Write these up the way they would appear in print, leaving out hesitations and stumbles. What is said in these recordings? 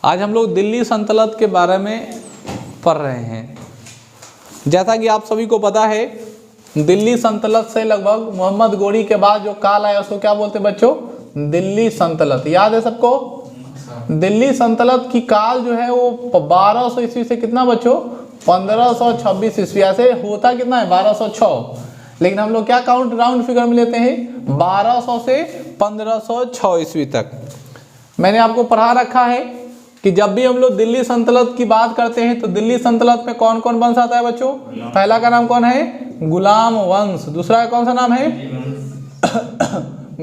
आज हम लोग दिल्ली सल्तनत के बारे में पढ़ रहे हैं। जैसा कि आप सभी को पता है, दिल्ली सल्तनत से लगभग मोहम्मद गोरी के बाद जो काल आया उसको क्या बोलते हैं बच्चों? दिल्ली सल्तनत। याद है सबको? दिल्ली सल्तनत की काल जो है वो 1200 ईस्वी से कितना बच्चों? 1526 ईस्वी। ऐसे होता कितना है? 1206, लेकिन हम लोग क्या काउंट राउंड फिगर में लेते हैं? 1200 से 1506 ईस्वी तक। मैंने आपको पढ़ा रखा है कि जब भी हम लोग दिल्ली सल्तनत की बात करते हैं तो दिल्ली सल्तनत में कौन कौन वंश आता है बच्चों? पहला का नाम कौन है? गुलाम वंश। दूसरा का कौन सा नाम है?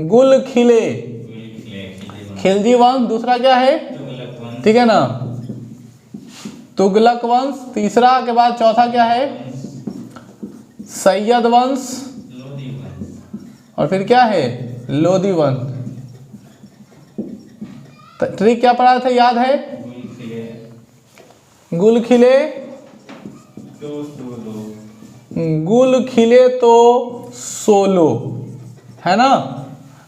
गुल खिले, खिलजी वंश। दूसरा क्या है? ठीक है ना, तुगलक वंश। तीसरा के बाद चौथा क्या है? सैयद वंश। और फिर क्या है? लोधी वंश। ट्रिक क्या पढ़ा था याद है? गुल खिले, गुल खिले तो सोलो, है ना?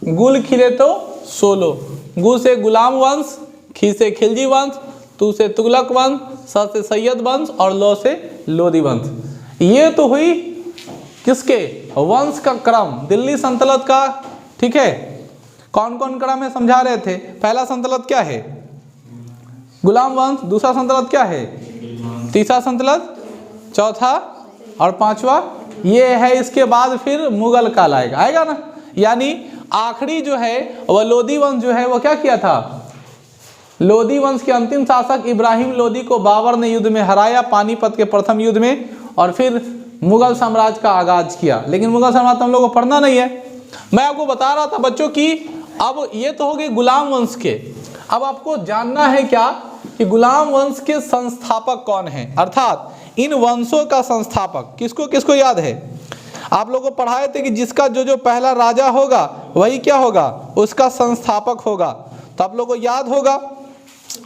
गुल खिले तो सोलो। गु से गुलाम वंश, खी से खिलजी वंश, तू से तुगलक वंश, स से सैयद वंश और लो से लोधी वंश। ये तो हुई किसके? वंश का क्रम, दिल्ली सल्तनत का। ठीक है, कौन कौन क्रम है समझा रहे थे। पहला सल्तनत क्या है? गुलाम वंश। दूसरा सल्तनत क्या है? तीसरा सल्तनत, चौथा और पांचवा ये है। इसके बाद फिर मुगल काल आएगा, आएगा ना। यानी आखिरी जो है वह लोधी वंश जो है वो क्या किया था? लोधी वंश के अंतिम शासक इब्राहिम लोधी को बाबर ने युद्ध में हराया, पानीपत के प्रथम युद्ध में, और फिर मुगल साम्राज्य का आगाज किया। लेकिन मुगल साम्राज्य हम लोगों को पढ़ना नहीं है। मैं आपको बता रहा था बच्चों कि अब ये तो हो गए गुलाम वंश के। अब आपको जानना है क्या कि गुलाम वंश के संस्थापक कौन हैं, अर्थात इन वंशों का संस्थापक किसको किसको याद है? आप लोगों को पढ़ाए थे कि जिसका जो जो पहला राजा होगा वही क्या होगा? उसका संस्थापक होगा। तो आप लोगों को याद होगा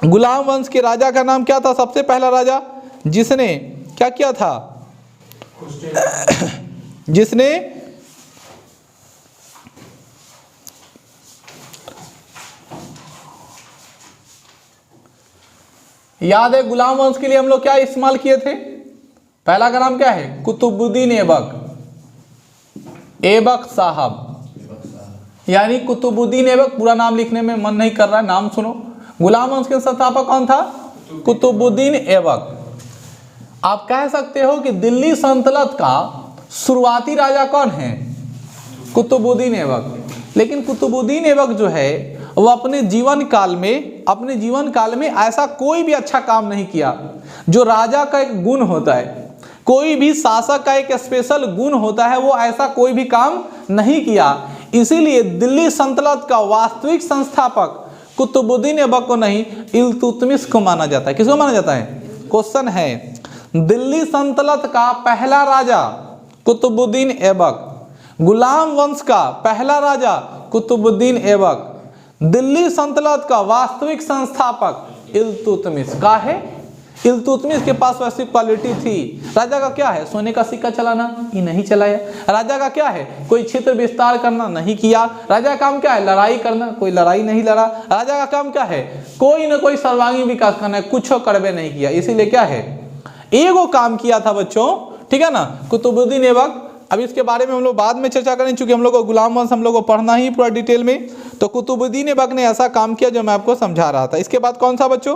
गुलाम वंश के राजा का नाम क्या था? सबसे पहला राजा जिसने क्या किया था? जिसने याद है गुलाम वंश के लिए हम लोग क्या इस्तेमाल किए थे? पहला का नाम क्या है? कुतुबुद्दीन ऐबक, ऐबक साहब। यानी कुतुबुद्दीन ऐबक, पूरा नाम लिखने में मन नहीं कर रहा है, नाम सुनो। गुलाम वंश के संस्थापक कौन था? कुतुबुद्दीन ऐबक। आप कह सकते हो कि दिल्ली सल्तनत का शुरुआती राजा कौन है? कुतुबुद्दीन ऐबक। लेकिन कुतुबुद्दीन ऐबक जो है वो अपने जीवन काल में ऐसा कोई भी अच्छा काम नहीं किया जो राजा का एक गुण होता है। कोई भी शासक का एक स्पेशल गुण होता है, वो ऐसा कोई भी काम नहीं किया। इसीलिए दिल्ली सल्तनत का वास्तविक संस्थापक कुतुबुद्दीन ऐबक को नहीं, इल्तुतमिश को माना जाता है। किसको माना जाता है? क्वेश्चन है, दिल्ली सल्तनत का पहला राजा कुतुबुद्दीन ऐबक, गुलाम वंश का पहला राजा कुतुबुद्दीन ऐबक, दिल्ली सल्तनत का वास्तविक संस्थापक इल्तुतमिश का है। इल्तुतमिश के पास वैसी क्वालिटी थी। राजा का क्या है? सोने का सिक्का चलाना, ये नहीं चलाया। राजा का क्या है? कोई क्षेत्र विस्तार करना, नहीं किया। राजा का काम क्या है? लड़ाई करना, कोई लड़ाई नहीं लड़ा। राजा का काम क्या है? कोई ना कोई सर्वांगीण विकास करना है, कुछ करवे नहीं किया। इसीलिए क्या है? एगो काम किया था बच्चों, ठीक है ना, कुतुबुद्दीन ऐबक। अब इसके बारे में हम लोग बाद में चर्चा करें, चूंकि हम लोग को गुलाम वंश हम लोग को पढ़ना ही पूरा डिटेल में। तो कुतुबुद्दीन ऐबक ने ऐसा काम किया जो मैं आपको समझा रहा था। इसके बाद कौन सा बच्चों?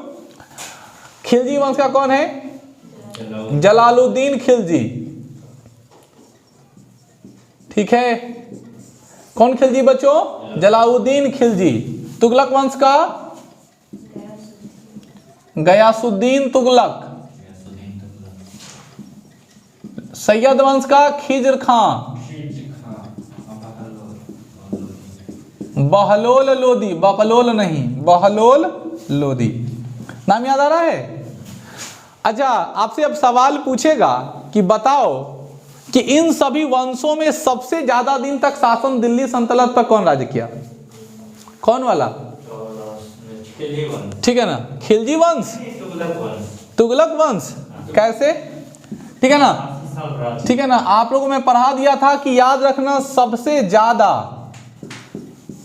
खिलजी वंश का कौन है? जलालुद्दीन खिलजी। ठीक है, कौन खिलजी बच्चों? जलालुद्दीन खिलजी। तुगलक वंश का गयासुद्दीन तुगलक। सैयद वंश का खिज्र खां। बहलोल लोधी, बकलोल नहीं, बहलोल लोधी। नाम याद आ रहा है? अच्छा, आपसे अब सवाल पूछेगा कि बताओ कि इन सभी वंशों में सबसे ज्यादा दिन तक शासन दिल्ली सल्तनत पर कौन राज्य किया? कौन वाला? ठीक है ना, खिलजी वंश, तुगलक वंश। कैसे? ठीक है ना, ठीक है ना। आप लोगों में पढ़ा दिया था कि याद रखना सबसे ज्यादा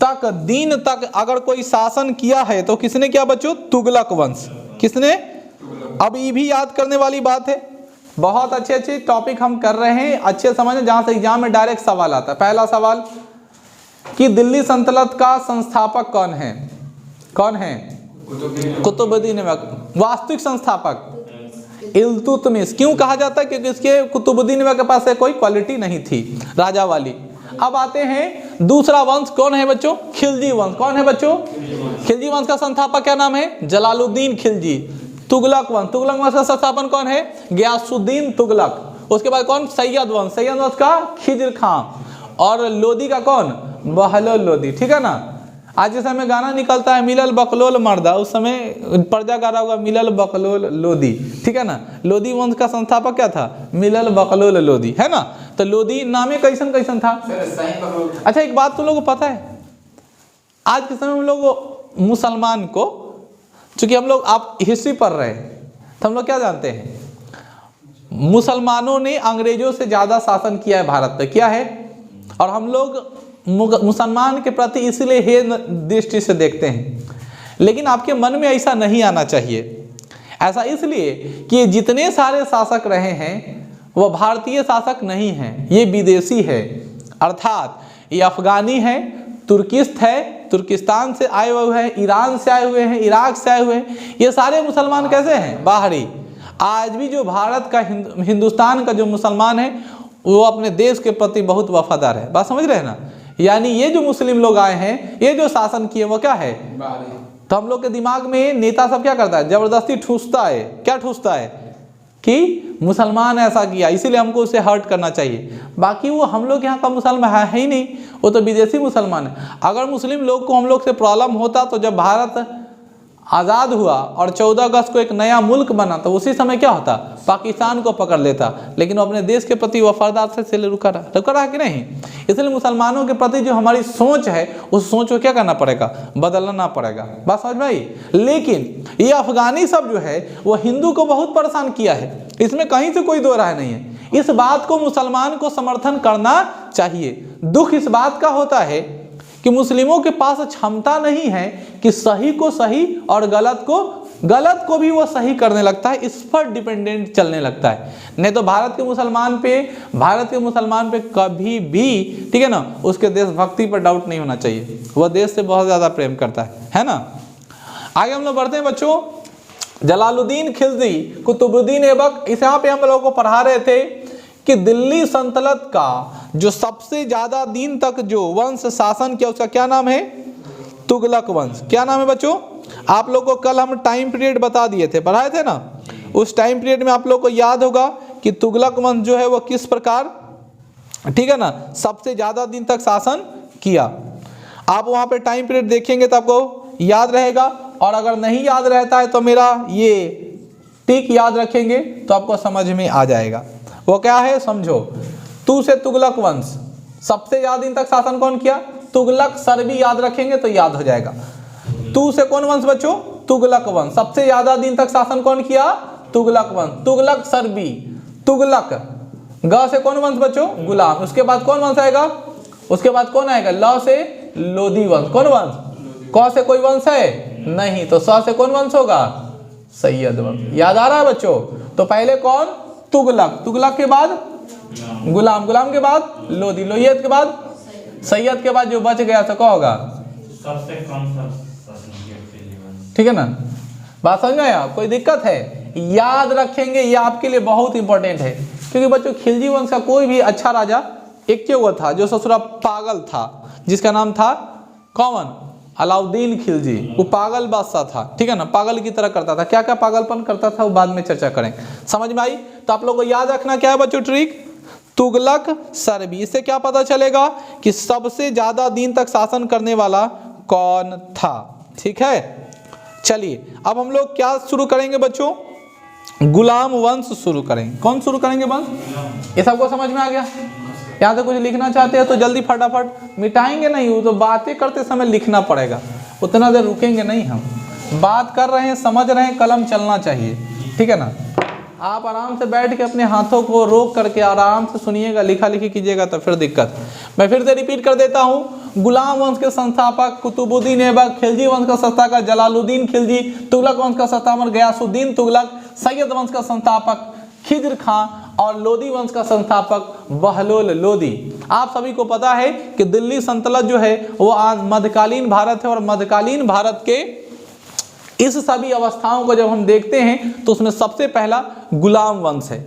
तक, दिन तक अगर कोई शासन किया है तो किसने किया बच्चों? तुगलक वंश। किसने? अब ये भी याद करने वाली बात है। बहुत अच्छे अच्छे टॉपिक हम कर रहे हैं, अच्छे समझें, जहां से एग्जाम में डायरेक्ट सवाल आता है। पहला सवाल कि दिल्ली सल्तनत का संस्थापक कौन है? कौन है? कुतुबुद्दीन ऐबक। वास्तविक संस्थापक इल्तुतमिश। क्यों कहा जाता है? क्योंकि इसके कुतुबुद्दीन ऐबक के पास कोई क्वालिटी नहीं थी राजा वाली। अब आते हैं दूसरा वंश कौन है बच्चों? खिलजी वंश। कौन है बच्चों? खिलजी वंश का संस्थापक क्या नाम है? जलालुद्दीन खिलजी। तुगलक वंश, तुगलक वंश का संस्थापन कौन है? गयासुद्दीन तुगलक। उसके बाद कौन? सैयद वंश, सैयद वंश का खिज्र खां। और लोदी का कौन? बहलोल लोदी। ठीक है ना। आज जिस समय गाना निकलता है मिलल बकलोल मर्दा, उस समय पर्जा गा रहा होगा मिलल बकलोल लोदी। ठीक है ना। लोदी वंश का संस्थापक क्या था? मिलल बकलोल लोदी, है ना। तो लोदी नामे कैसन कैसन था? अच्छा एक बात तुम लोगों को पता है, आज के समय हम लोग मुसलमान को, चूंकि हम लोग आप हिस्ट्री पढ़ रहे हैं तो हम लोग क्या जानते हैं, मुसलमानों ने अंग्रेजों से ज़्यादा शासन किया है भारत पे, क्या है। और हम लोग मुसलमान के प्रति इसलिए हे दृष्टि से देखते हैं। लेकिन आपके मन में ऐसा नहीं आना चाहिए। ऐसा इसलिए कि जितने सारे शासक रहे हैं वह भारतीय शासक नहीं हैं, ये विदेशी है। अर्थात ये अफगानी है, तुर्किस्त है, तुर्किस्तान से आए हुए हैं, ईरान से आए हुए हैं, इराक से आए हुए हैं। ये सारे मुसलमान कैसे हैं? बाहरी। आज भी जो भारत का हिंदुस्तान का जो मुसलमान है वो अपने देश के प्रति बहुत वफादार है। बात समझ रहे हैं ना। यानी ये जो मुस्लिम लोग आए हैं, ये जो शासन किए वो क्या है? तो हम लोग के दिमाग में नेता सब क्या करता है? जबरदस्ती ठूसता है। क्या ठूसता है? कि मुसलमान ऐसा किया इसीलिए हमको उसे हर्ट करना चाहिए। बाकी वो हम लोग यहाँ का मुसलमान है ही नहीं, वो तो विदेशी मुसलमान है। अगर मुस्लिम लोग को हम लोग से प्रॉब्लम होता तो जब भारत आज़ाद हुआ और 14 अगस्त को एक नया मुल्क बना तो उसी समय क्या होता? पाकिस्तान को पकड़ लेता। लेकिन वो अपने देश के प्रति वफादार से रुका रहा कि नहीं। इसलिए मुसलमानों के प्रति जो हमारी सोच है उस सोच को क्या करना पड़ेगा? बदलना पड़ेगा। बात समझ में आई। लेकिन ये अफगानी सब जो है वो हिंदू को बहुत परेशान किया है, इसमें कहीं से कोई दो राय नहीं है। इस बात को मुसलमान को समर्थन करना चाहिए। दुख इस बात का होता है कि मुस्लिमों के पास क्षमता नहीं है कि सही को सही और गलत को भी वो सही करने लगता है, इस पर डिपेंडेंट चलने लगता है। नहीं तो भारत के मुसलमान पे कभी भी, ठीक है ना, उसके देशभक्ति पर डाउट नहीं होना चाहिए। वह देश से बहुत ज़्यादा प्रेम करता है ना। आगे हम लोग बढ़ते हैं बच्चों। जलालुद्दीन खिलजी, कुतुबुद्दीन ऐबक, इस यहाँ पे हम लोगों को पढ़ा रहे थे कि दिल्ली सल्तनत का जो सबसे ज्यादा दिन तक जो वंश शासन किया उसका क्या नाम है? तुगलक वंश। क्या नाम है बच्चों? आप लोग को कल हम टाइम पीरियड बता दिए थे, पढ़ाए थे ना। उस टाइम पीरियड में आप लोग को याद होगा कि तुगलक वंश जो है वो किस प्रकार, ठीक है ना, सबसे ज्यादा दिन तक शासन किया। आप वहां पे टाइम पीरियड देखेंगे तो आपको याद रहेगा, और अगर नहीं याद रहता है तो मेरा ये टिक याद रखेंगे तो आपको समझ में आ जाएगा। वो क्या है समझो। तू से तुगलक वंश, सबसे ज्यादा दिन तक शासन कौन किया? तुगलक सरबी याद रखेंगे तो याद हो जाएगा। तू से कौन वंश बच्चों? तुगलक वंश। सबसे ज्यादा दिन तक शासन कौन किया? तुगलक वंश। तुगलक सरबी, तुगलक। ग से कौन वंश बच्चों? गुलाम। उसके बाद कौन वंश आएगा? उसके बाद कौन आएगा? ल से लोदी वंश। कौन वंश? क से कोई वंश है नहीं, तो स से कौन वंश होगा? सैयद वंश। याद आ रहा है बच्चों? तो पहले कौन? तुगलक। तुगलक के बाद गुलाम। गुलाम के बाद लोदी। लोहियत के बाद सैयद के बाद जो बच गया तो क्या होगा? सबसे कम। ठीक है ना। बात समझ में आया? कोई दिक्कत है? याद रखेंगे, ये आपके लिए बहुत इंपॉर्टेंट है। क्योंकि बच्चों खिलजी वंश का कोई भी अच्छा राजा एक वो था जो ससुरा पागल था, जिसका नाम था कौन? अलाउद्दीन खिलजी। वो पागल बादशाह था, ठीक है ना, पागल की तरह करता था। क्या क्या पागलपन करता था वो बाद में चर्चा करें। समझ में आई? तो आप लोग को याद रखना क्या है बच्चों ट्रिक? तुगलक सरबी। इससे क्या पता चलेगा कि सबसे ज्यादा दिन तक शासन करने वाला कौन था। ठीक है, चलिए अब हम लोग क्या शुरू करेंगे बच्चों? गुलाम वंश शुरू करेंगे। कौन शुरू करेंगे वंश? ये सबको समझ में आ गया? यहाँ से कुछ लिखना चाहते हैं तो जल्दी फटाफट, मिटाएंगे नहीं, वो तो बातें करते समय लिखना पड़ेगा, उतना देर रुकेंगे नहीं। हम बात कर रहे हैं, समझ रहे हैं, कलम चलना चाहिए, ठीक है ना। आप आराम से बैठ के अपने हाथों को रोक करके आराम से सुनिएगा, लिखा लिखी कीजिएगा तो फिर दिक्कत। मैं फिर से रिपीट कर देता हूँ, गुलाम वंश के संस्थापक कुतुबुद्दीन ऐबक, खिलजी वंश का संस्थापक जलालुद्दीन खिलजी, तुगलक वंश का संस्थापक गयासुद्दीन तुगलक, सैयद वंश का संस्थापक खिज्र खां और लोदी वंश का संस्थापक बहलोल लोदी। आप सभी को पता है कि दिल्ली सल्तनत जो है वो आज मध्यकालीन भारत है और मध्यकालीन भारत के इस सभी अवस्थाओं को जब हम देखते हैं तो उसमें सबसे पहला गुलाम वंश है।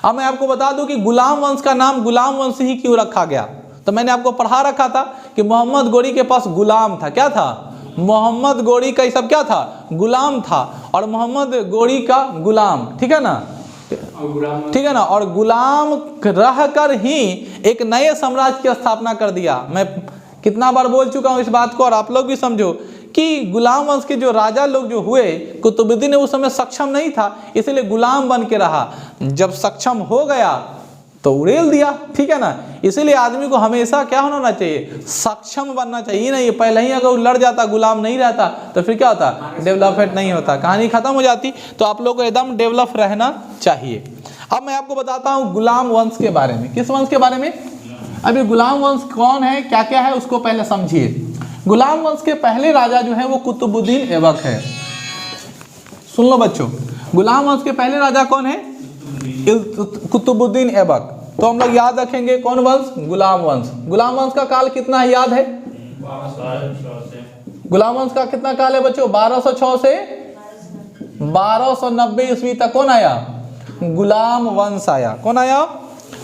अब मैं आपको बता दूं कि गुलाम वंश का नाम गुलाम वंश ही क्यों रखा गया। तो मैंने आपको पढ़ा रखा था कि मोहम्मद गोरी के पास गुलाम था। क्या था? मोहम्मद गोरी का ये सब क्या था? गुलाम था। और मोहम्मद गोरी का गुलाम, ठीक है ना, ठीक है ना, और गुलाम रहकर ही एक नए साम्राज्य की स्थापना कर दिया। मैं कितना बार बोल चुका हूं इस बात को और आप लोग भी समझो कि गुलाम वंश के जो राजा लोग जो हुए, कुतुबुद्दीन उस समय सक्षम नहीं था, इसलिए गुलाम बन के रहा। जब सक्षम हो गया तो उड़ेल दिया, ठीक है ना। इसीलिए आदमी को हमेशा क्या होना चाहिए? सक्षम बनना चाहिए। नहीं पहले ही अगर लड़ जाता, गुलाम नहीं रहता तो फिर क्या होता? डेवलपमेंट नहीं होता, कहानी खत्म हो जाती। तो आप लोग को एकदम डेवलप रहना चाहिए। अब मैं आपको बताता हूँ गुलाम वंश के बारे में। किस वंश के बारे में? अभी गुलाम वंश कौन है, क्या क्या है, उसको पहले समझिए। गुलाम वंश के पहले राजा जो है वो कुतुबुद्दीन ऐबक है। सुन लो बच्चों, गुलाम वंश के पहले राजा कौन है? कुतुबुद्दीन ऐबक। तो हम लोग याद रखेंगे कौन वंश? गुलाम वंश। गुलाम वंश का काल कितना है याद है? गुलाम वंश का कितना काल है बच्चों? 1206 से 1290 ईस्वी तक कौन आया? गुलाम वंश आया। कौन आया?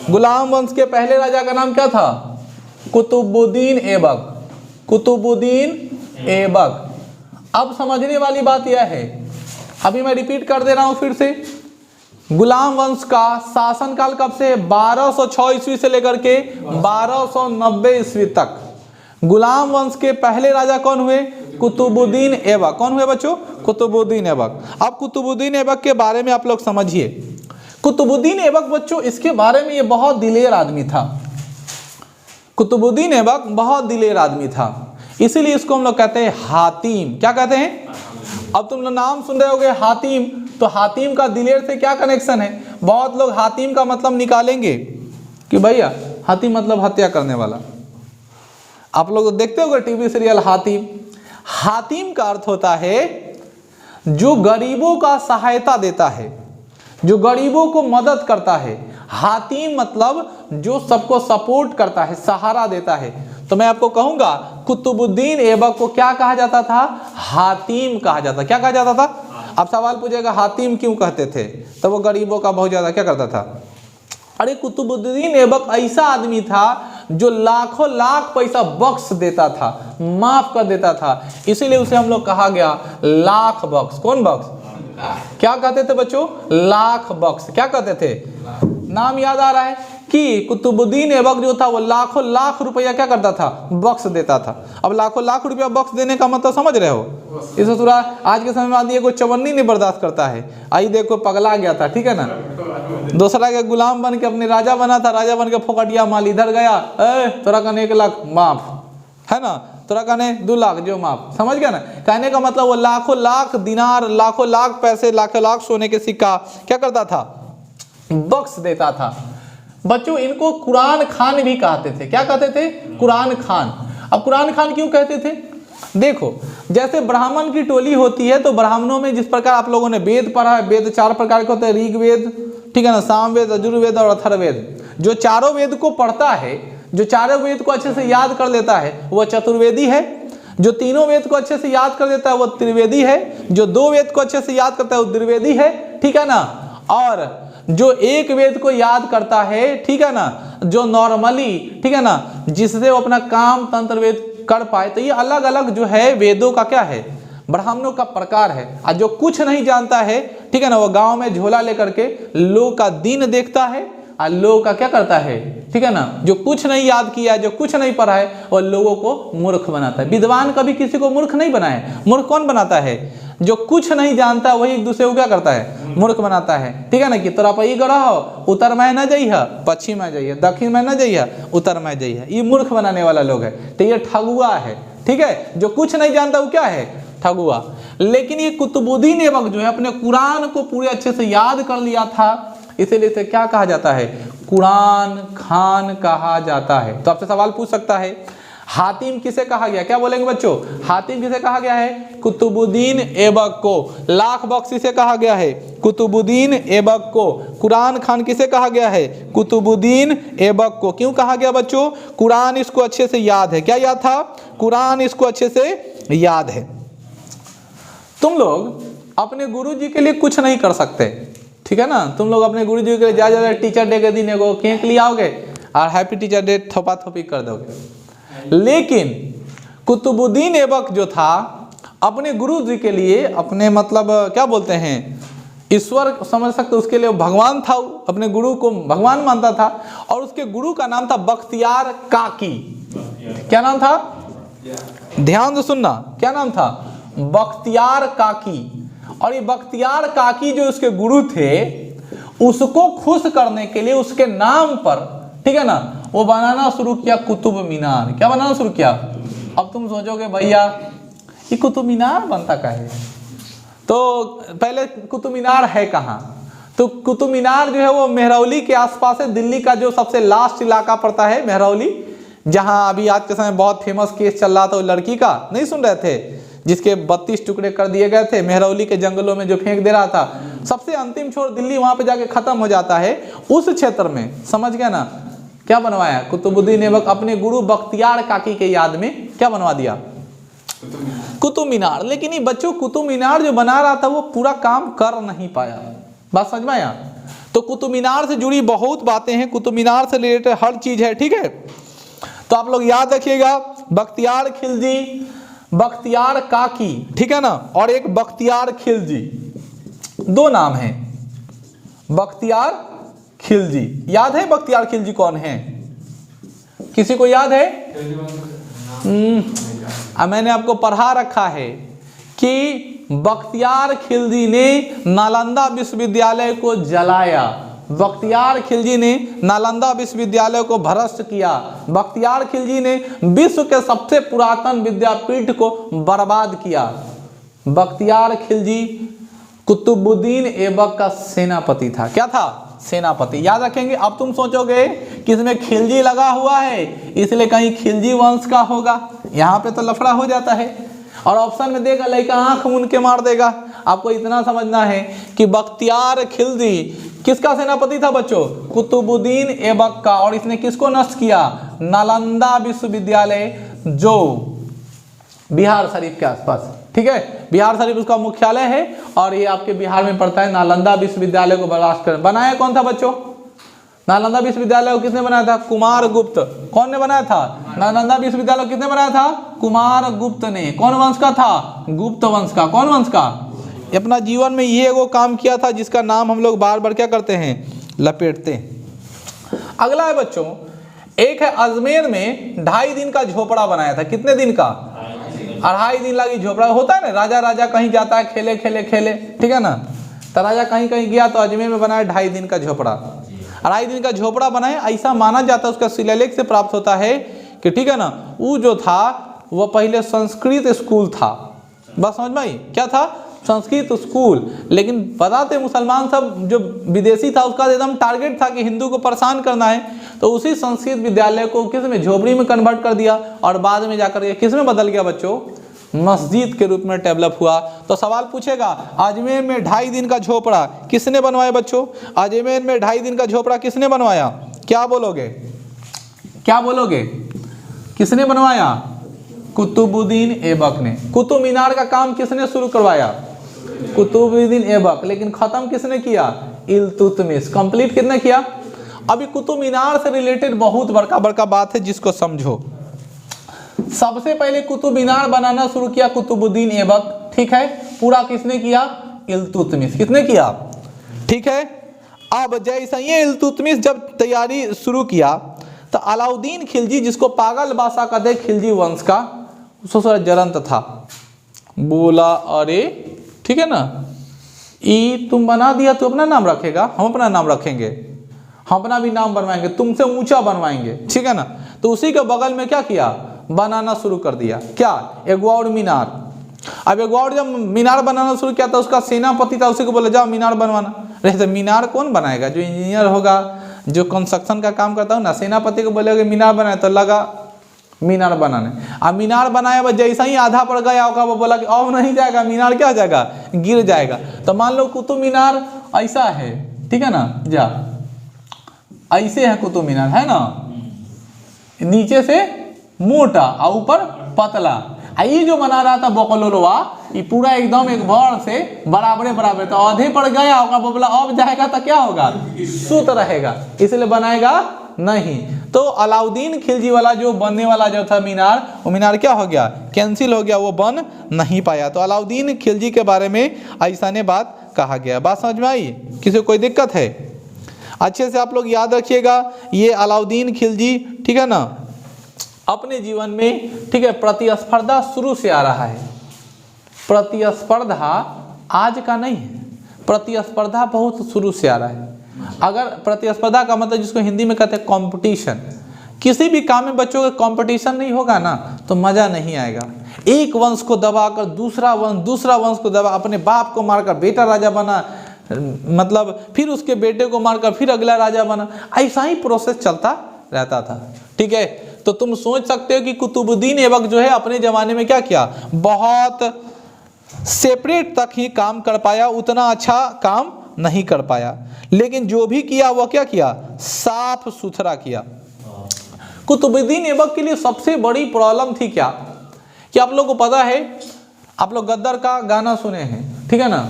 गुलाम वंश के पहले राजा का नाम क्या था? कुतुबुद्दीन ऐबक। कुतुबुद्दीन ऐबक। अब समझने वाली बात यह है, अभी मैं रिपीट कर दे रहा हूं फिर से। गुलाम वंश का शासनकाल कब से? 1206 ईस्वी से लेकर के 1290 ईस्वी तक। गुलाम वंश के पहले राजा कौन हुए? कुतुबुद्दीन ऐबक। कौन हुए बच्चों? कुतुबुद्दीन ऐबक। अब कुतुबुद्दीन ऐबक के बारे में आप लोग समझिए। कुतुबुद्दीन ऐबक बच्चों, इसके बारे में ये बहुत दिलेर आदमी था। कुतुबुद्दीन ऐबक बहुत दिलेर आदमी था, इसीलिए इसको हम लोग कहते हैं हातिम। क्या कहते हैं? अब तुम लोग नाम सुन रहे होगे हातिम, तो हातिम का दिलेर से क्या कनेक्शन है? बहुत लोग हातिम का मतलब निकालेंगे कि भैया हातिम मतलब हत्या करने वाला। आप लोग देखते होगे टीवी सीरियल हातिम। हातिम का अर्थ होता है जो गरीबों का सहायता देता है, जो गरीबों को मदद करता है। हातिम मतलब जो सबको सपोर्ट करता है, सहारा देता है। तो मैं आपको कहूंगा कुतुबुद्दीन ऐबक को क्या कहा जाता था? हातिम कहा जाता। क्या कहा जाता था? अब सवाल पूछेगा हातिम क्यों कहते थे? तो वो गरीबों का बहुत ज्यादा क्या करता था? अरे कुतुबुद्दीन ऐबक ऐसा आदमी था जो लाखों लाख पैसा बख्श देता था, माफ कर देता था। इसीलिए उसे हम लोग कहा गया लाख बख्श। कौन बख्श? क्या कहते थे बच्चों? लाख बख्श। क्या कहते थे? नाम याद आ रहा है कि कुतुबुद्दीन ऐबक जो था वो लाखों लाख रुपया क्या करता था? बख्श देता था। अब लाखों लाख रुपया बख्श देने का मतलब समझ रहे हो? इस थोड़ा आज के समय में आदमी को चवन्नी नहीं बर्दाश्त करता है। आई देखो पगला गया था, ठीक है ना, दूसरा के गुलाम बन के अपने राजा बना था, राजा बन के फोकटिया माल इधर गया, तोरा कने 1 लाख माफ, है ना, तोरा कने 2 लाख जो माफ। समझ गया ना? कहने का मतलब वो लाखों लाख दिनार, लाखों लाख पैसे, लाखों लाख सोने के सिक्का क्या करता था? बख्श देता था। बच्चों इनको कुरान खान भी कहते थे। क्या कहते थे? कुरान खान। अब कुरान खान क्यों कहते थे? देखो, जैसे ब्राह्मण की टोली होती है तो ब्राह्मणों में जिस प्रकार आप लोगों ने वेद पढ़ा है, वेद 4 प्रकार के होते हैं, ऋग्वेद, ठीक है ना, सामवेद, यजुर्वेद और अथर्ववेद। जो चारों वेद को पढ़ता है, जो चारों वेद को अच्छे से याद कर लेता है, वह चतुर्वेदी है। जो तीनों वेद को अच्छे से याद कर लेता है वह त्रिवेदी है। जो 2 वेद को अच्छे से याद करता है वो द्विवेदी है, ठीक है ना। और जो 1 वेद को याद करता है, ठीक है ना, जो नॉर्मली, ठीक है ना, जिससे वो अपना काम तंत्र वेद कर पाए। तो ये अलग अलग जो है वेदों का क्या है? ब्राह्मणों का प्रकार है। और जो कुछ नहीं जानता है, ठीक है ना, वो गांव में झोला लेकर के लोग का दिन देखता है और लोगों का क्या करता है, ठीक है ना। जो कुछ नहीं याद किया है, जो कुछ नहीं पढ़ा है, वो लोगों को मूर्ख बनाता है। विद्वान कभी किसी को मूर्ख नहीं बनाए। मूर्ख कौन बनाता है? जो कुछ नहीं जानता वही एक दूसरे को क्या करता है? मूर्ख बनाता है, ठीक है ना। कि तोरा पर ग्रह उत्तर में न जाइए, पश्चिम में जाइए, दक्षिण में न जाइए, उत्तर में जाइए। ये मूर्ख बनाने वाला लोग है, तो ये ठगुआ है, ठीक है। जो कुछ नहीं जानता वो क्या है? ठगुआ। लेकिन ये कुतुबुद्दीन ऐबक जो है अपने कुरान को पूरे अच्छे से याद कर लिया था, इसीलिए इसे क्या कहा जाता है? कुरान खान कहा जाता है। तो आपसे सवाल पूछ सकता है, हातिम किसे कहा गया, क्या बोलेंगे बच्चों, हातिम किसे कहा गया है, कुतुबुद्दीन ऐबक को। लाख बख्श किसे कहा गया है, कुतुबुद्दीन ऐबक को। कुरान खान किसे कहा गया है, कुतुबुद्दीन ऐबक को। क्यों कहा गया बच्चों, कुरान इसको अच्छे से याद है। क्या याद था, कुरान इसको अच्छे से याद है। तुम लोग अपने गुरुजी के लिए कुछ नहीं कर सकते, ठीक है ना। तुम लोग अपने गुरुजी के लिए ज्यादा टीचर डे के दिन एगो केक ले आओगे और हैप्पी टीचर डे थोपा थोपी कर दोगे। लेकिन कुतुबुद्दीन ऐबक जो था अपने गुरु जी के लिए, अपने मतलब क्या बोलते हैं, ईश्वर समझ सकते, उसके लिए भगवान था। अपने गुरु को भगवान मानता था। और उसके गुरु का नाम था बख्तियार काकी। क्या नाम था, ध्यान से सुनना, क्या नाम था, बख्तियार काकी। और ये बख्तियार काकी जो उसके गुरु थे, उसको खुश करने के लिए उसके नाम पर, ठीक है ना, वो बनाना शुरू किया कुतुब मीनार। क्या बनाना शुरू किया। अब तुम सोचोगे भैया ये कुतुब मीनार बनता का है, तो पहले कुतुब मीनार है कहाँ। तो कुतुब मीनार जो है वो मेहरौली के आसपास है। दिल्ली का जो सबसे लास्ट इलाका पड़ता है मेहरौली, जहाँ अभी आज के समय बहुत फेमस केस चल रहा था, वो लड़की का नहीं सुन रहे थे, जिसके 32 टुकड़े कर दिए गए थे, मेहरौली के जंगलों में जो फेंक दे रहा था। सबसे अंतिम छोर दिल्ली वहां पे जाके खत्म हो जाता है। उस क्षेत्र में, समझ गया ना, क्या बनवाया कुतुबुद्दीन ऐबक अपने गुरु बख्तियार काकी के याद में, क्या बनवा दिया, कुतुब मीनार। लेकिन ये बच्चों कुतुब मीनार जो बना रहा था वो पूरा काम कर नहीं पाया। बात समझ में आया। तो कुतुब मीनार से जुड़ी बहुत बातें हैं, कुतुब मीनार से रिलेटेड हर चीज है, ठीक है। तो आप लोग याद रखिएगा, बख्तियार खिलजी, बख्तियार काकी, ठीक है ना, और एक बख्तियार खिलजी, दो नाम हैं, बख्तियार खिलजी। याद है बख्तियार खिलजी कौन है, किसी को याद है। मैंने आपको पढ़ा रखा है कि बख्तियार खिलजी ने नालंदा विश्वविद्यालय को जलाया, बख्तियार खिलजी ने नालंदा विश्वविद्यालय को भ्रष्ट किया, बख्तियार खिलजी ने विश्व के सबसे पुरातन विद्यापीठ को बर्बाद किया। बख्तियार खिलजी कुतुबुद्दीन ऐबक का सेनापति था। क्या था, सेनापति। याद रखेंगे। अब तुम सोचोगे कि इसमें खिलजी लगा हुआ है इसलिए कहीं खिलजी वंश का होगा, यहाँ पे तो लफड़ा हो जाता है। और ऑप्शन में देगा लड़का आंख मूंद के मार देगा। आपको इतना समझना है कि बख्तियार खिलजी किसका सेनापति था बच्चों, कुतुबुद्दीन ऐबक का। और इसने किसको नष्ट किया, नालंदा विश्वविद्यालय जो बिहार शरीफ के आसपास, ठीक है, बिहार शरीफ उसका मुख्यालय है और ये आपके बिहार में पड़ता है। नालंदा विश्वविद्यालय को बर्बाद कर बनाया कौन था बच्चों, नालंदा विश्वविद्यालय को किसने बनाया था, कुमार गुप्त। कौन ने बनाया था, नालंदा विश्वविद्यालय को किसने बनाया था, कुमार गुप्त ने। कौन वंश का था, गुप्त वंश का। कौन वंश का। अपना जीवन में ये वो काम किया था जिसका नाम हम लोग बार बार क्या करते हैं, लपेटते हैं। अगला है बच्चों, एक है अजमेर में 2.5 दिन का झोपड़ा बनाया था। कितने दिन का, 2.5 दिन लगी झोपड़ा। होता है ना, राजा कहीं जाता है खेले खेले खेले, ठीक है ना, तो राजा कहीं कहीं गया तो अजमेर में बनाया 2.5 दिन का झोपड़ा। 2.5 दिन का झोपड़ा बनाए, ऐसा माना जाता है, उसका शिलालेख से प्राप्त होता है कि ठीक है ना, वो जो था वह पहले संस्कृत स्कूल था। बस समझ में आई, क्या था, संस्कृत स्कूल। लेकिन बताते मुसलमान सब जो विदेशी था उसका एकदम टारगेट था कि हिंदू को परेशान करना है, तो उसी संस्कृत विद्यालय को किस में, झोपड़ी में कन्वर्ट कर दिया और बाद में जाकर ये किस में बदल गया बच्चों, मस्जिद के रूप में डेवलप हुआ। तो सवाल पूछेगा, अजमेर में 2.5 दिन का झोपड़ा किसने बनवाया बच्चों, अजमेर में 2.5 दिन का झोपड़ा किसने बनवाया, क्या बोलोगे, क्या बोलोगे, किसने बनवाया, कुतुबुद्दीन ऐबक ने। कुतुब मीनार का काम किसने शुरू करवाया, कुतुबुद्दीन ऐबक। लेकिन खत्म किसने किया, इल्तुतमिश। कंप्लीट किसने किया। अभी कुतुब मीनार से रिलेटेड बहुत बड़का बड़का बात है जिसको समझो। सबसे पहले कुतुब मीनार बनाना शुरू किया कुतुबुद्दीन ऐबक, ठीक है। पूरा किसने किया, इल्तुतमिश। किसने किया, ठीक है। अब जैसा ये इल्तुतमिश जब तैयारी शुरू किया तो अलाउद्दीन खिलजी, जिसको पागल बादशाह कहते खिलजी वंश का, उसको जरंत था। बोला अरे ठीक है ना, ई तुम बना दिया तो अपना नाम रखेगा, हम अपना नाम रखेंगे, हम अपना भी नाम बनवाएंगे, तुमसे ऊंचा बनवाएंगे, ठीक है ना। तो उसी के बगल में क्या किया, बनाना शुरू कर दिया, क्या, एक और मीनार। अब एक और जब मीनार बनाना शुरू किया तो उसका सेनापति था, उसी को बोले जाओ मीनार बनवाना। अरे तो मीनार कौन बनाएगा, जो इंजीनियर होगा, जो कंस्ट्रक्शन का काम करता हो ना, सेनापति को बोलेगे मीनार बनाए तो लगा मीनार बनाने। अब मीनार बनाया बस जैसा ही आधा पड़ गया होगा, वो बोला कि अब नहीं जाएगा, मीनार क्या हो जाएगा, गिर जाएगा। तो मान लो कुतुब मीनार ऐसा है, ठीक है ना, जा ऐसे है कुतुब मीनार, है ना, नीचे से मोटा और ऊपर पतला। ये जो बना रहा था बकलोलवा, ये पूरा एकदम एक भर से बराबरे बराबर, तो आधे पड़ गया होगा, वो बोला अब जाएगा तो क्या होगा, सुत रहेगा, इसलिए बनाएगा नहीं। तो अलाउद्दीन खिलजी वाला जो बनने वाला जो था मीनार, वो मीनार क्या हो गया, कैंसिल हो गया, वो बन नहीं पाया। तो अलाउद्दीन खिलजी के बारे में ऐसा ने बात कहा गया। बात समझ में आई, किसी को कोई दिक्कत है? अच्छे से आप लोग याद रखिएगा, ये अलाउद्दीन खिलजी, ठीक है ना, अपने जीवन में, ठीक है, प्रतिस्पर्धा शुरू से आ रहा है। प्रतिस्पर्धा आज का नहीं है, प्रतिस्पर्धा बहुत शुरू से आ रहा है। अगर प्रतिस्पर्धा का मतलब जिसको हिंदी में कहते हैं कंपटीशन, किसी भी काम में बच्चों का कंपटीशन नहीं होगा ना तो मजा नहीं आएगा। एक वंश को दबाकर दूसरा वंश को दबा, अपने बाप को मारकर बेटा राजा बना, मतलब फिर उसके बेटे को मारकर फिर अगला राजा बना, ऐसा ही प्रोसेस चलता रहता था, ठीक है। तो तुम सोच सकते हो कि कुतुबुद्दीन ऐबक जो है अपने जमाने में क्या किया, बहुत सेपरेट तक ही काम कर पाया, उतना अच्छा काम नहीं कर पाया, लेकिन जो भी किया वो क्या किया, साफ सुथरा किया। कुतुबुद्दीन ऐबक के लिए सबसे बड़ी प्रॉब्लम थी क्या, कि आप लोग को पता है, आप लोग गद्दर का गाना सुने हैं, ठीक है ना,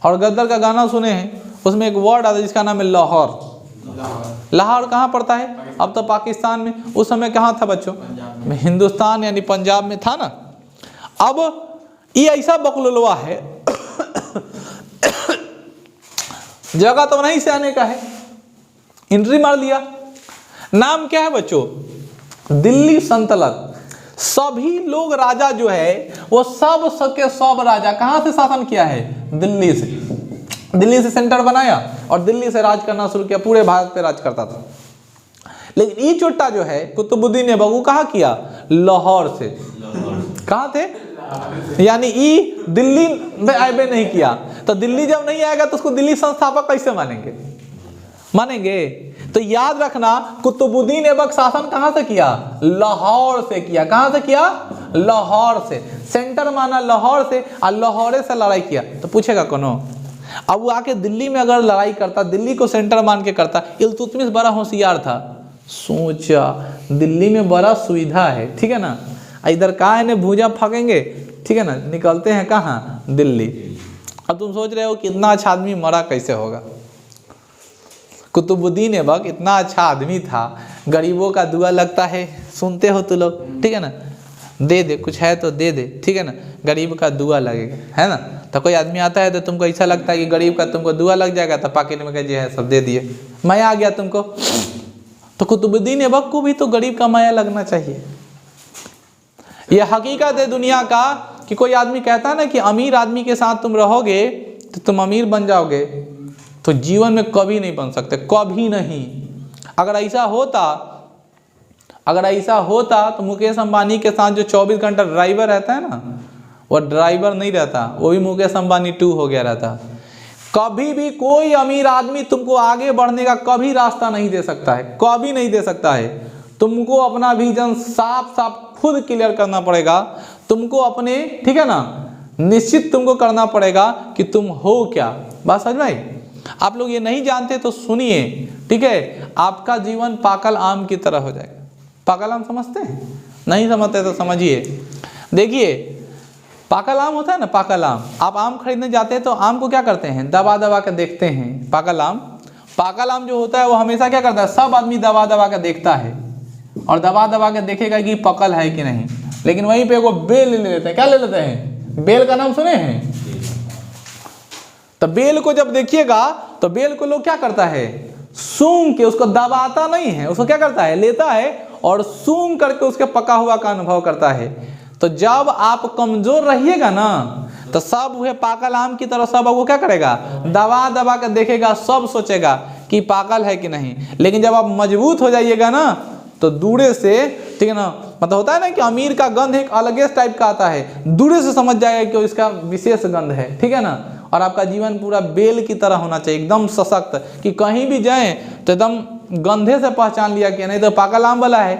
और गद्दर का गाना सुने हैं, उसमें एक वर्ड आता है जिसका नाम है लाहौर। लाहौर कहाँ पड़ता है, अब तो पाकिस्तान में, उस समय कहाँ था बच्चों, हिंदुस्तान यानी पंजाब में था ना। अब ये ऐसा बकलोलवा है जगह तो नहीं से आने का है, एंट्री मार लिया। नाम क्या है बच्चों, दिल्ली सल्तनत। सभी लोग राजा जो है वो सब सबके सब राजा कहाँ से शासन किया है, दिल्ली से। दिल्ली से सेंटर बनाया और दिल्ली से राज करना शुरू किया, पूरे भारत पे राज करता था। लेकिन ये चोटा जो है कुतुबुद्दीन ऐबक वो कहाँ किया, लाहौर से। कहाँ थे, यानी ई दिल्ली में आए नहीं किया। तो दिल्ली जब नहीं आएगा तो उसको दिल्ली संस्थापक कैसे मानेंगे? तो याद रखना, कुतुबुद्दीन ऐबक शासन कहाँ से किया, लाहौर से किया। कहाँ से किया, लाहौर से। सेंटर माना लाहौर से और लाहौर से लड़ाई किया। तो पूछेगा कोनो, अब वो आके दिल्ली में अगर लड़ाई करता, दिल्ली को सेंटर मान के करता, इल्तुतमिश बड़ा होशियार था, सोचा दिल्ली में बड़ा सुविधा है, ठीक है ना, इधर कहाँ है भूजा फेंकेंगे, ठीक है ना, निकलते हैं कहाँ, दिल्ली। अब तुम सोच रहे हो कितना अच्छा आदमी मरा कैसे होगा। कुतुबुद्दीन ऐबक इतना अच्छा आदमी था, गरीबों का दुआ लगता है, सुनते हो तुम लोग, ठीक है ना, दे दे कुछ है तो दे दे, ठीक है ना, गरीब का दुआ लगेगा, है ना। तो कोई आदमी आता है तो तुमको ऐसा लगता है कि गरीब का तुमको दुआ लग जाएगा, तो पाकिट में जो है सब दे दिए, माया आ गया तुमको। तो कुतुबुद्दीन ऐबक को भी तो गरीब का माया लगना चाहिए। यह हकीकत है दुनिया का कि कोई आदमी कहता है ना कि अमीर आदमी के साथ तुम रहोगे तो तुम अमीर बन जाओगे, तो जीवन में कभी नहीं बन सकते, कभी नहीं। अगर ऐसा होता तो मुकेश अंबानी के साथ जो 24 घंटा ड्राइवर रहता है ना, वो ड्राइवर नहीं रहता, वो भी मुकेश अंबानी 2 हो गया रहता। कभी भी कोई अमीर आदमी तुमको आगे बढ़ने का कभी रास्ता नहीं दे सकता है, कभी नहीं दे सकता है। तुमको अपना विजन साफ साफ खुद क्लियर करना पड़ेगा, तुमको अपने, ठीक है ना, निश्चित तुमको करना पड़ेगा कि तुम हो क्या। बात समझ में आई? आप लोग ये नहीं जानते तो सुनिए, ठीक है, आपका जीवन पाकल आम की तरह हो जाएगा। पाकल आम समझते हैं? नहीं समझते तो समझिए। देखिए, पाकल आम होता है ना, पाकल आम, आप आम खरीदने जाते हैं तो आम को क्या करते हैं, दबा दबा के देखते हैं। पाकल आम जो होता है वो हमेशा क्या करता है, सब आदमी दबा दबा के देखता है और दबा दबा के देखेगा कि पकल है कि नहीं। लेकिन वहीं पे वो बेल ले लेते हैं। क्या ले लेते हैं? बेल का नाम सुने हैं? तो बेल को जब देखिएगा तो बेल को लोग क्या करता है, सूंघ के, उसको दबाता नहीं है, उसको क्या करता है, लेता है और सूंघ करके उसके पका हुआ का अनुभव करता है। तो जब आप कमजोर रहिएगा ना तो सब वह पाकल आम की तरह सब वो क्या करेगा, दबा दबा कर देखेगा, सब सोचेगा कि पाकल है कि नहीं। लेकिन जब आप मजबूत हो जाइएगा ना तो दूरे से, ठीक है ना, मतलब होता है ना कि अमीर का गंध एक अलग टाइप का आता है, दूरे से समझ जाएगा कि इसका विशेष गंध है, ठीक है ना। और आपका जीवन पूरा बेल की तरह होना चाहिए, एकदम सशक्त, कि कहीं भी जाएं तो एकदम गंधे से पहचान लिया कि नहीं तो पाकल आम वाला है।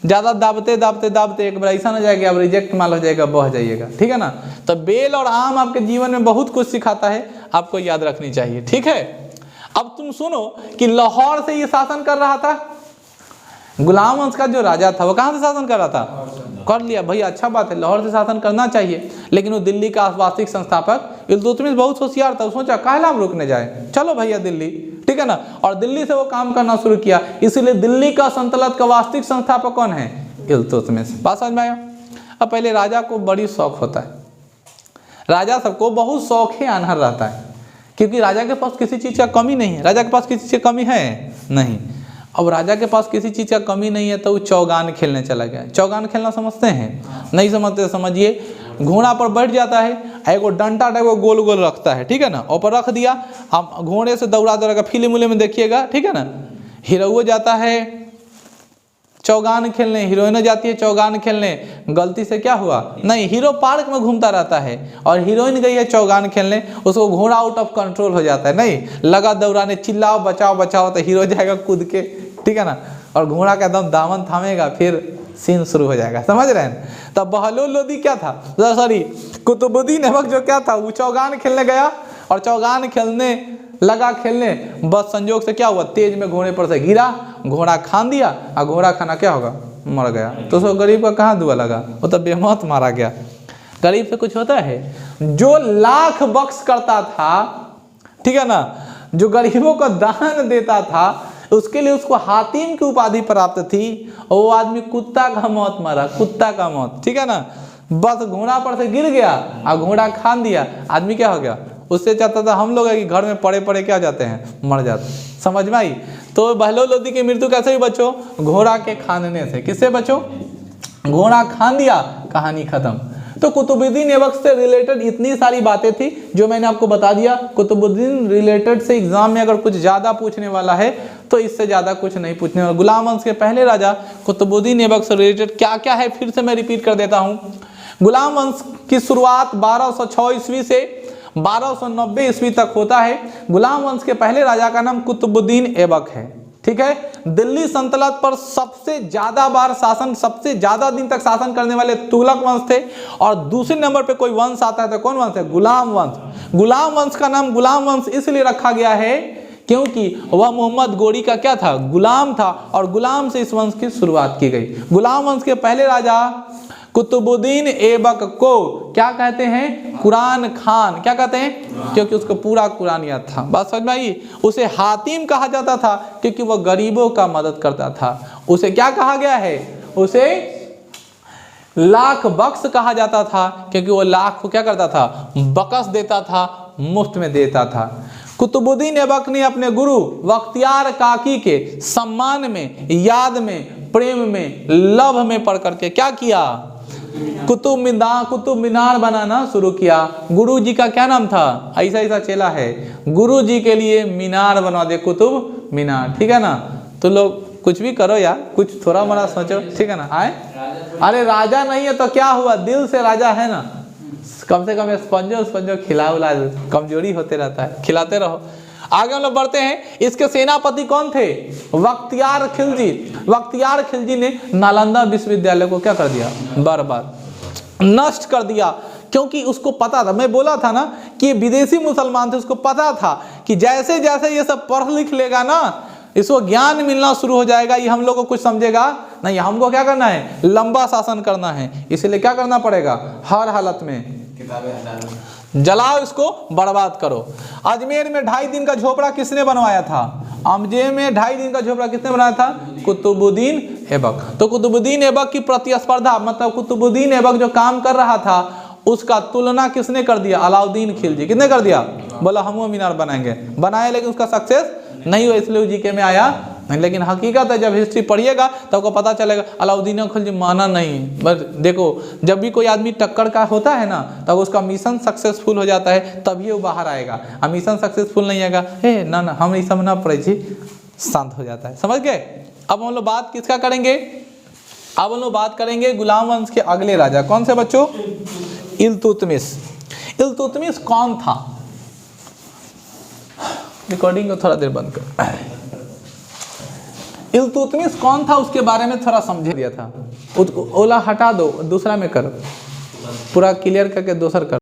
ज़्यादा दाबते दाबते दाबते एक बार ऐसा ना जाएगा, अब रिजेक्ट माल हो जाएगा, बह जाइएगा, ठीक है ना। तो बेल और आम आपके जीवन में बहुत कुछ सिखाता है, आपको याद रखनी चाहिए, ठीक है। अब तुम सुनो कि लाहौर से ये शासन कर रहा था, गुलाम वंश का जो राजा था वो कहाँ से शासन कर रहा था? कर लिया भैया, अच्छा बात है, लाहौर से शासन करना चाहिए। लेकिन वो दिल्ली का वास्तविक संस्थापक इल्तुतमिश बहुत होशियार था, सोचा काहे हम रुकने जाए, चलो भैया दिल्ली, ठीक है ना। और दिल्ली से वो काम करना शुरू किया, इसीलिए दिल्ली का सल्तनत का वास्तविक संस्थापक कौन है? इल्तुतमिश। बात समझ में आया? अब पहले राजा को बड़ी शौक होता है, राजा सबको बहुत शौक है अनहर रहता है, क्योंकि राजा के पास किसी चीज़ का कमी नहीं है। राजा के पास किसी चीज़ की कमी है नहीं। अब राजा के पास किसी चीज़ का कमी नहीं है तो वो चौगान खेलने चला गया। चौगान खेलना समझते हैं? नहीं समझते? समझिए, घोड़ा पर बैठ जाता है, एक डंटा टाइप को गोल गोल रखता है, ठीक है ना, ऊपर रख दिया, आप घोड़े से दौड़ा दौड़ा, फिल्म में देखिएगा, ठीक है ना। हीरो जाता है चौगान खेलने, हीरोइन जाती है चौगान खेलने, गलती से क्या हुआ? नहीं, हीरो पार्क में घूमता रहता है और हीरोइन गई है चौगान खेलने, उसको घोड़ा आउट ऑफ कंट्रोल हो जाता है, नहीं लगा दौड़ाने, चिल्लाओ बचाओ बचाओ, तो हीरो जाएगा कूद के, ठीक है ना, और घोड़ा का एकदम दामन थामेगा, फिर सीन शुरू हो जाएगा, समझ रहे हैं। तब बहलोल लोदी क्या था, सॉरी कुतुबुद्दीन ऐबक जो क्या था, वो चौगान खेलने गया और चौगान खेलने लगा खेलने, बस संजोग से क्या हुआ, तेज में घोड़े पर से गिरा, घोड़ा खान दिया, और घोड़ा खाना क्या होगा, मर गया। तो उसको गरीब का कहाँ दुआ लगा, वो तो बेमौत मारा गया। गरीब से कुछ होता है? जो लाख बख्श करता था, ठीक है ना, जो गरीबों को दान देता था, उसके लिए उसको हातिम की उपाधि प्राप्त थी, और वो आदमी कुत्ता का मौत मरा, कुत्ता का मौत, ठीक है ना। बस घोड़ा पर से गिर गया और घोड़ा खान दिया, आदमी क्या हो गया? उससे चाहता था हम लोग है कि घर में पड़े पड़े क्या जाते हैं, मर जाते हैं, समझ में आई। तो बहलोल लोदी की मृत्यु कैसे ही बचो? घोड़ा के खानने से। किससे बचो? घोड़ा खान दिया, कहानी खत्म। तो कुतुबुद्दीन ऐबक से रिलेटेड इतनी सारी बातें थी जो मैंने आपको बता दिया। कुतुबुद्दीन रिलेटेड से एग्जाम में अगर कुछ ज़्यादा पूछने वाला है तो इससे ज़्यादा कुछ नहीं पूछने वाला। गुलाम वंश के पहले राजा कुतुबुद्दीन ऐबक से रिलेटेड क्या क्या है, फिर से मैं रिपीट कर देता हूँ। गुलाम वंश की शुरुआत 1206 ईस्वी से 1290 ईस्वी तक होता है। गुलाम वंश के पहले राजा का नाम कुतुबुद्दीन ऐबक है, ठीक है। दिल्ली सल्तनत पर सबसे ज्यादा बार शासन, सबसे ज्यादा दिन तक शासन करने वाले तुगलक वंश थे। और दूसरे नंबर पे कोई वंश आता है तो कौन वंश है? गुलाम वंश। गुलाम वंश का नाम गुलाम वंश इसलिए रखा गया है क्योंकि वह मोहम्मद गोरी का क्या था? गुलाम था, और गुलाम से इस वंश की शुरुआत की गई। गुलाम वंश के पहले राजा कुतुबुद्दीन ऐबक को क्या कहते हैं? कुरान खान। क्या कहते हैं? क्योंकि उसको पूरा कुरान याद था। बात समझ में आई? उसे हातिम कहा जाता था क्योंकि वह गरीबों का मदद करता था। उसे क्या कहा गया है? उसे लाख बख्श कहा जाता था क्योंकि वो लाख को क्या करता था? बकस देता था, मुफ्त में देता था। कुतुबुद्दीन ऐबक ने अपने गुरु बख्तियार काकी के सम्मान में, याद में, प्रेम में, लव में पढ़ करके क्या किया? कुतुब मीनार बनाना शुरू किया। गुरु जी का क्या नाम था? ऐसा ऐसा चेला है, गुरु जी के लिए मीनार बनवा दे, कुतुब मीनार, ठीक है ना। तो लोग कुछ भी करो यार, कुछ थोड़ा मोड़ा सोचो, ठीक है ना। आए, अरे राजा नहीं है तो क्या हुआ, दिल से राजा है ना। कम से कम स्पंजो खिला उला, कमजोरी होते रहता है, खिलाते रहो। आगे हम लोग बढ़ते हैं। इसके सेनापति कौन थे? बख्तियार खिलजी। बख्तियार खिलजी ने नालंदा विश्वविद्यालय को क्या कर दिया? बर्बाद, नष्ट कर दिया। क्योंकि उसको पता था, मैं बोला था ना कि विदेशी मुसलमान थे, उसको पता था कि जैसे जैसे ये सब पढ़ लिख लेगा ना, इसको ज्ञान मिलना शुरू हो जाएगा, ये हम लोग को कुछ समझेगा नहीं। हमको क्या करना है? लंबा शासन करना है, इसलिए क्या करना पड़ेगा? हर हालत में जलाओ, इसको बर्बाद करो। अजमेर में 2.5 दिन का झोपड़ा किसने बनवाया था? अजमेर में 2.5 दिन का झोपड़ा किसने बनाया था? कुतुबुद्दीन ऐबक। तो कुतुबुद्दीन ऐबक की प्रतिस्पर्धा, मतलब कुतुबुद्दीन ऐबक जो काम कर रहा था उसका तुलना किसने कर दिया? अलाउद्दीन खिलजी। किसने कर दिया? बोला हम वो मीनार बनाएंगे, बनाए, लेकिन उसका सक्सेस नहीं हुआ, इसलिए जीके में आया नहीं। लेकिन हकीकत है, जब हिस्ट्री पढ़िएगा तो आपको पता चलेगा अलाउद्दीन खिलजी माना नहीं। बस देखो, जब भी कोई आदमी टक्कर का होता है ना, तब उसका मिशन सक्सेसफुल हो जाता है, तभी वो बाहर आएगा। और मिशन सक्सेसफुल नहीं आएगा, हे ना ना हम ये सब ना पढ़े जी, शांत हो जाता है। समझ गए? अब हम लोग बात किसका करेंगे? अब हम लोग बात करेंगे गुलाम वंश के अगले राजा। कौन से बच्चों? इल्तुतमिश। इल्तुतमिश कौन था? रिकॉर्डिंग को थोड़ा देर बंद कर। इल्तुतमिश कौन था उसके बारे में थोड़ा समझ दिया था। ओला हटा दो, दूसरा में कर, पूरा क्लियर करके दूसरा कर।